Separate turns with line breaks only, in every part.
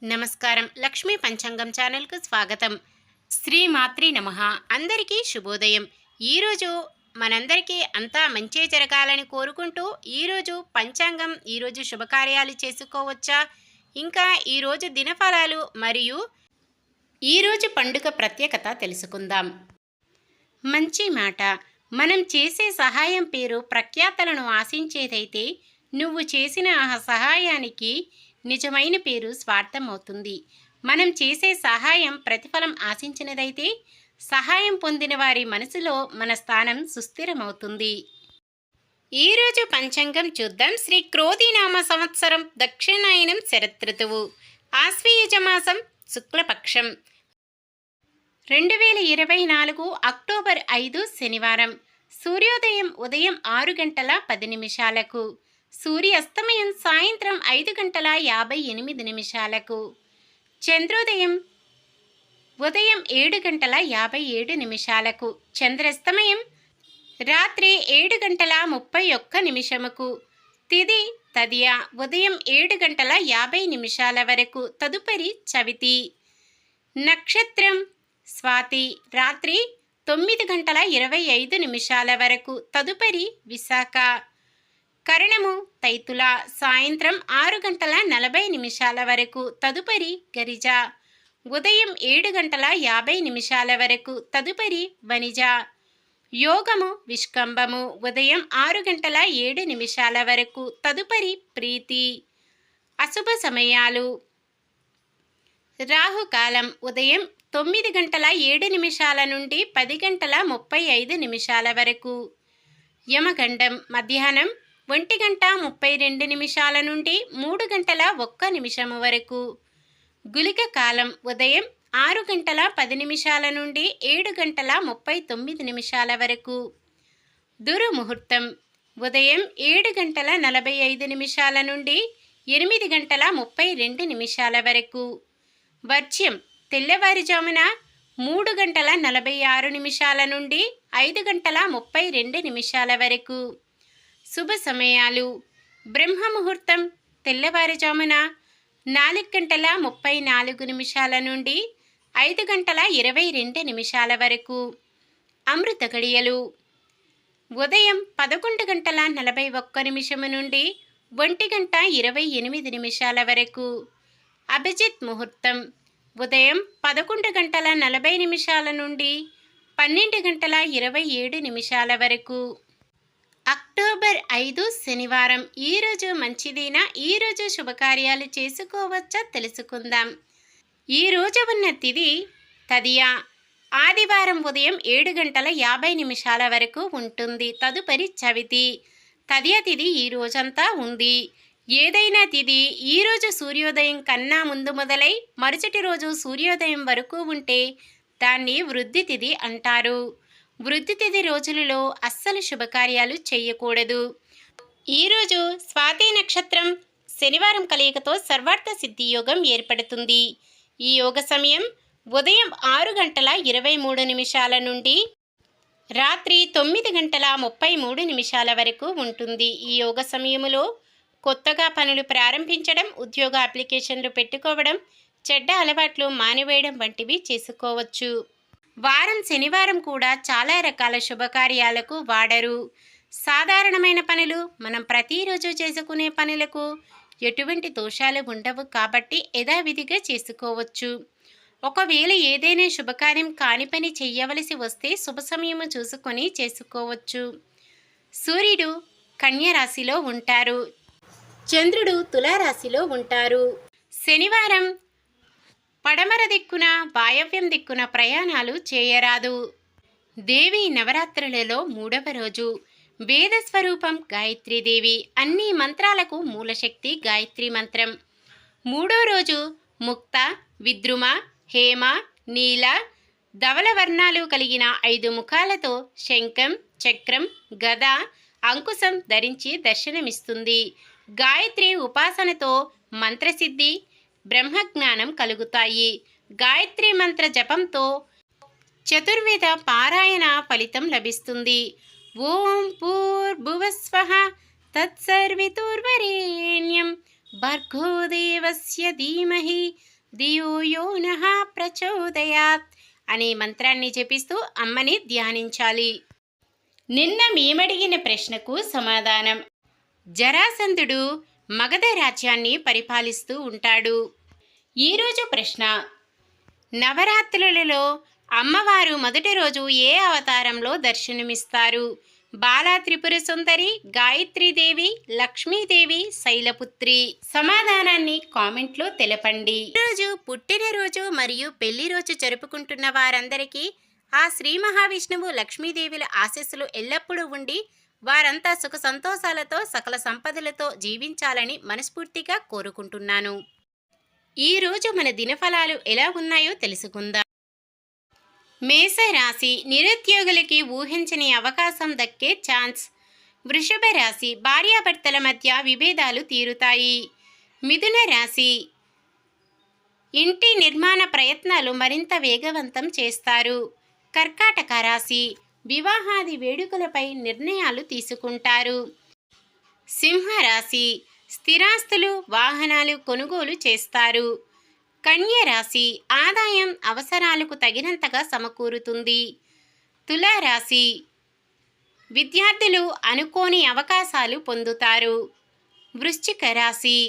నమస్కారం. లక్ష్మీ పంచాంగం ఛానల్కు స్వాగతం. శ్రీమాత్రి నమః. అందరికీ శుభోదయం. ఈరోజు మనందరికీ అంతా మంచే జరగాలని కోరుకుంటూ ఈరోజు పంచాంగం, ఈరోజు శుభకార్యాలు చేసుకోవచ్చా, ఇంకా ఈరోజు దినఫలాలు మరియు ఈరోజు పండుగ ప్రత్యేకత తెలుసుకుందాం. మంచి మాట. మనం చేసే సహాయం పేరు ప్రఖ్యాతలను ఆశించేదైతే నువ్వు చేసిన ఆ సహాయానికి నిజమైన పేరు స్వార్థం అవుతుంది. మనం చేసే సహాయం ప్రతిఫలం ఆశించినదైతే సహాయం పొందిన వారి మనసులో మన స్థానం సుస్థిరమవుతుంది. ఈరోజు పంచాంగం చూద్దాం. శ్రీ క్రోధినామ సంవత్సరం, దక్షిణాయనం, శరదృతువు, ఆశ్వయుజ మాసం, శుక్లపక్షం, 2024 అక్టోబర్ 5 శనివారం. సూర్యోదయం ఉదయం 6 గంటల 10 నిమిషాలకు, సూర్యాస్తమయం సాయంత్రం 5 గంటల 58 నిమిషాలకు, చంద్రోదయం ఉదయం 7 గంటల 57 నిమిషాలకు, చంద్రాస్తమయం రాత్రి 7 గంటల 31 నిమిషముకు, తిథి తదియ ఉదయం 7 గంటల 50 నిమిషాల వరకు, తదుపరి చవితి. నక్షత్రం స్వాతి రాత్రి 9 గంటల 25 నిమిషాల వరకు, తదుపరి విశాఖ. కరణము తైతుల సాయంత్రం 6 గంటల 40 నిమిషాల వరకు, తదుపరి గరిజ. ఉదయం 7 గంటల 50 నిమిషాల వరకు, తదుపరి వనిజ. యోగము విష్కంభము ఉదయం 6 గంటల 7 నిమిషాల వరకు, తదుపరి ప్రీతి. అశుభ సమయాలు: రాహుకాలం ఉదయం 9 గంటల 7 నిమిషాల నుండి 10 గంటల 35 నిమిషాల వరకు, యమగండం మధ్యాహ్నం 1 గంట 32 నిమిషాల నుండి 3 గంటల 1 నిమిషము వరకు, గుళిక కాలం ఉదయం 6 గంటల 10 నిమిషాల నుండి 7 గంటల 39 నిమిషాల వరకు, దుర్ముహూర్తం ఉదయం 7 గంటల 45 నిమిషాల నుండి 8 గంటల 32 నిమిషాల వరకు, వర్జ్యం తెల్లవారుజామున 3 గంటల 46 నిమిషాల నుండి 5 గంటల 32 నిమిషాల వరకు. శుభ సమయాలు: బ్రహ్మముహూర్తం తెల్లవారుజామున 4 గంటల 34 నిమిషాల నుండి 5 గంటల 22 నిమిషాల వరకు. అమృత గడియలు: ఉదయం 11 గంటల 41 నిమిషము నుండి 1 గంట 28 నిమిషాల వరకు. అభిజిత్ ముహూర్తం ఉదయం 11 గంటల 40 నిమిషాల నుండి 12 గంటల 27 నిమిషాల వరకు. అక్టోబర్ 5 శనివారం. ఈరోజు మంచిదేనా? ఈరోజు శుభకార్యాలు చేసుకోవచ్చా తెలుసుకుందాం. ఈరోజు ఉన్న తిథి తదియ. ఆదివారం ఉదయం 7 గంటల 50 నిమిషాల వరకు ఉంటుంది, తదుపరి చవితి. తదియ తిథి ఈ రోజంతా ఉంది. ఏదైనా తిథి ఈరోజు సూర్యోదయం కన్నా ముందు మొదలై మరుసటి రోజు సూర్యోదయం వరకు ఉంటే దాన్ని వృద్ధి తిథి అంటారు. వృద్ధి తిథి రోజులలో అస్సలు శుభకార్యాలు చేయకూడదు. ఈరోజు స్వాతి నక్షత్రం శనివారం కలయికతో సర్వార్థ సిద్ధి యోగం ఏర్పడుతుంది. ఈ యోగ సమయం ఉదయం 6 గంటల 23 నిమిషాల నుండి రాత్రి 9 గంటల 33 నిమిషాల వరకు ఉంటుంది. ఈ యోగ సమయములో కొత్తగా పనులు ప్రారంభించడం, ఉద్యోగ అప్లికేషన్లు పెట్టుకోవడం, చెడ్డ అలవాట్లు మానివేయడం వంటివి చేసుకోవచ్చు. వారం శనివారం కూడా చాలా రకాల శుభకార్యాలకు వాడరు. సాధారణమైన పనులు, మనం ప్రతిరోజు చేసుకునే పనులకు ఎటువంటి దోషాలు ఉండవు కాబట్టి యథావిధిగా చేసుకోవచ్చు. ఒకవేళ ఏదైనా శుభకార్యం కాని పని చెయ్యవలసి వస్తే శుభ సమయము చూసుకొని చేసుకోవచ్చు. సూర్యుడు కన్య రాశిలో ఉంటారు, చంద్రుడు తులారాశిలో ఉంటారు. శనివారం పడమర దిక్కున, వాయవ్యం దిక్కున ప్రయాణాలు చేయరాదు. దేవి నవరాత్రులలో 3వ రోజు. వేద స్వరూపం గాయత్రీదేవి. అన్ని మంత్రాలకు మూలశక్తి గాయత్రి మంత్రం. 3వ రోజు ముక్త, విద్రుమ, హేమ, నీల, ధవల వర్ణాలు కలిగిన 5 ముఖాలతో శంఖం, చక్రం, గద, అంకుశం ధరించి దర్శనమిస్తుంది. గాయత్రి ఉపాసనతో మంత్రసిద్ధి, బ్రహ్మజ్ఞానం కలుగుతాయి. గాయత్రి మంత్ర జపంతో చతుర్వేద పారాయణ ఫలితం లభిస్తుంది. ఓం భూర్భువస్వః తత్సర్వితుర్వరేణ్యం భర్గో దేవస్య ధీమహి ధియో యో నః ప్రచోదయాత్ అనే మంత్రాన్ని జపిస్తూ అమ్మని ధ్యానించాలి. నిన్న మేమడిగిన ప్రశ్నకు సమాధానం. జరాసంధుడు మగధ రాజ్యాన్ని పరిపాలిస్తూ ఉంటాడు. ఈరోజు ప్రశ్న: నవరాత్రులలో అమ్మవారు మొదటి రోజు ఏ అవతారంలో దర్శనమిస్తారు? బాలా త్రిపుర సుందరి, గాయత్రీదేవి, లక్ష్మీదేవి, శైలపుత్రి? సమాధానాన్ని కామెంట్లో తెలపండి. ఈరోజు పుట్టినరోజు మరియు పెళ్లి రోజు జరుపుకుంటున్న వారందరికీ ఆ శ్రీ మహావిష్ణువు, లక్ష్మీదేవుల ఆశీస్సులు ఎల్లప్పుడూ ఉండి వారంతా సుఖ సంతోషాలతో సకల సంపదలతో జీవించాలని మనస్ఫూర్తిగా కోరుకుంటున్నాను. ఈరోజు మన దినఫలాలు ఎలా ఉన్నాయో తెలుసుకుందాం. మేషరాశి నిరుద్యోగులకి ఊహించని అవకాశం దక్కే ఛాన్స్. వృషభ రాశి భార్యాభర్తల మధ్య విభేదాలు తీరుతాయి. మిథున రాశి ఇంటి నిర్మాణ ప్రయత్నాలు మరింత వేగవంతం చేస్తారు. కర్కాటక రాశి వివాహాది వేడుకలపై నిర్ణయాలు తీసుకుంటారు. సింహరాశి స్థిరాస్తులు, వాహనాలు కొనుగోలు చేస్తారు. కన్య రాశి ఆదాయం అవసరాలకు తగినంతగా సమకూరుతుంది. తులారాశి విద్యార్థులు అనుకోని అవకాశాలు పొందుతారు. వృశ్చిక రాశి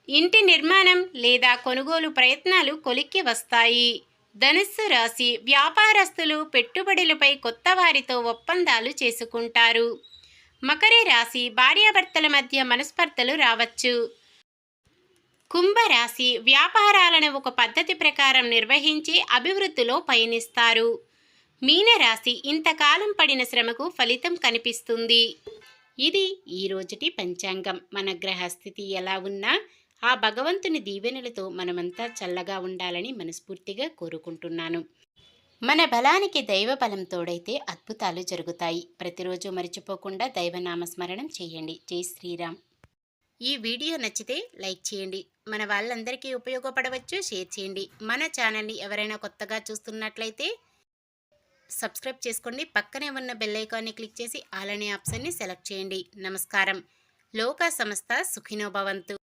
ఇంటి నిర్మాణం లేదా కొనుగోలు ప్రయత్నాలు కొలిక్కి వస్తాయి. ధనుస్సు రాశి వ్యాపారస్తులు పెట్టుబడులపై కొత్త వారితో ఒప్పందాలు చేసుకుంటారు. మకర రాశి భార్యాభర్తల మధ్య మనస్పర్ధలు రావచ్చు. కుంభరాశి వ్యాపారాలను ఒక పద్ధతి ప్రకారం నిర్వహించి అభివృద్ధిలో పయనిస్తారు. మీనరాశి ఇంతకాలం పడిన శ్రమకు ఫలితం కనిపిస్తుంది. ఇది ఈరోజుటి పంచాంగం. మన గ్రహస్థితి ఎలా ఉన్నా ఆ భగవంతుని దీవెనలతో మనమంతా చల్లగా ఉండాలని మనస్ఫూర్తిగా కోరుకుంటున్నాను. మన బలానికి దైవ బలం తోడైతే అద్భుతాలు జరుగుతాయి. ప్రతిరోజు మర్చిపోకుండా దైవనామస్మరణం చేయండి. జై శ్రీరామ్. ఈ వీడియో నచ్చితే లైక్ చేయండి. మన వాళ్ళందరికీ ఉపయోగపడవచ్చు, షేర్ చేయండి. మన ఛానల్ని ఎవరైనా కొత్తగా చూస్తున్నట్లయితే సబ్స్క్రైబ్ చేసుకోండి. పక్కనే ఉన్న బెల్ ఐకాన్ని క్లిక్ చేసి ఆల్ అనే ఆప్షన్ని సెలెక్ట్ చేయండి. నమస్కారం. లోకా సమస్త సుఖినో భవంతు.